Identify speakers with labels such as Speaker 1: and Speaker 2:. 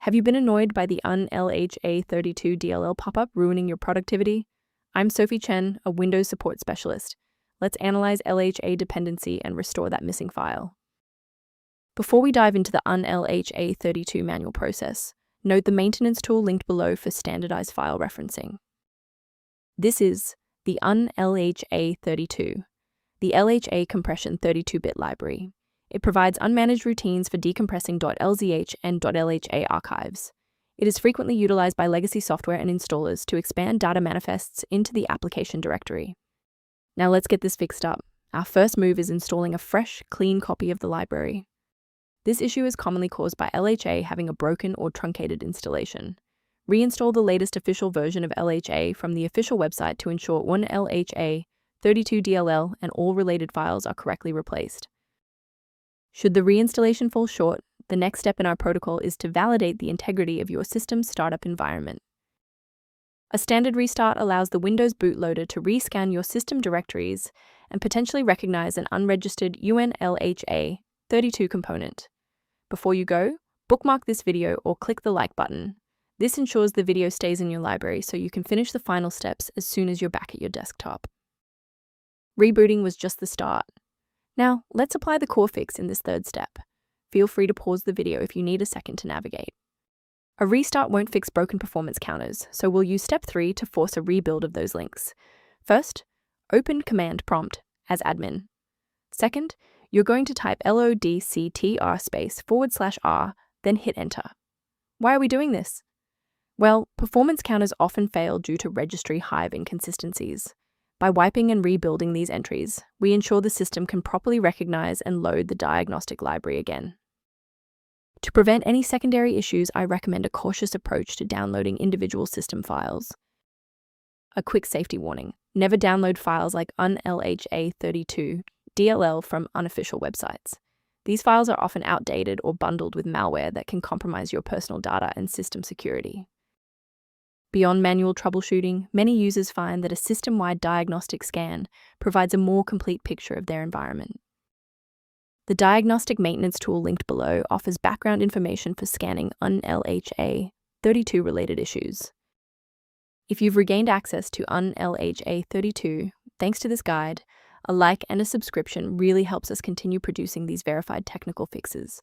Speaker 1: Have you been annoyed by the unlha32.dll pop-up ruining your productivity? I'm Sophie Chen, a Windows support specialist. Let's analyze LHA dependency and restore that missing file. Before we dive into the unlha32 manual process, note the maintenance tool linked below for standardized file referencing. This is the unlha32, the LHA Compression 32-bit library. It provides unmanaged routines for decompressing .LZH and .LHA archives. It is frequently utilized by legacy software and installers to expand data manifests into the application directory. Now let's get this fixed up. Our first move is installing a fresh, clean copy of the library. This issue is commonly caused by LHA having a broken or truncated installation. Reinstall the latest official version of LHA from the official website to ensure unlha32.dll and all related files are correctly replaced. Should the reinstallation fall short, the next step in our protocol is to validate the integrity of your system's startup environment. A standard restart allows the Windows bootloader to rescan your system directories and potentially recognize an unregistered unlha32 component. Before you go, bookmark this video or click the like button. This ensures the video stays in your library so you can finish the final steps as soon as you're back at your desktop. Rebooting was just the start. Now, let's apply the core fix in this third step. Feel free to pause the video if you need a second to navigate. A restart won't fix broken performance counters, so we'll use step 3 to force a rebuild of those links. First, open command prompt as admin. Second, you're going to type lodctr/r, then hit enter. Why are we doing this? Well, performance counters often fail due to registry hive inconsistencies. By wiping and rebuilding these entries, we ensure the system can properly recognize and load the diagnostic library again. To prevent any secondary issues, I recommend a cautious approach to downloading individual system files. A quick safety warning: never download files like unlha32.dll from unofficial websites. These files are often outdated or bundled with malware that can compromise your personal data and system security. Beyond manual troubleshooting, many users find that a system-wide diagnostic scan provides a more complete picture of their environment. The diagnostic maintenance tool linked below offers background information for scanning unlha32 related issues. If you've regained access to unlha32 thanks to this guide, a like and a subscription really helps us continue producing these verified technical fixes.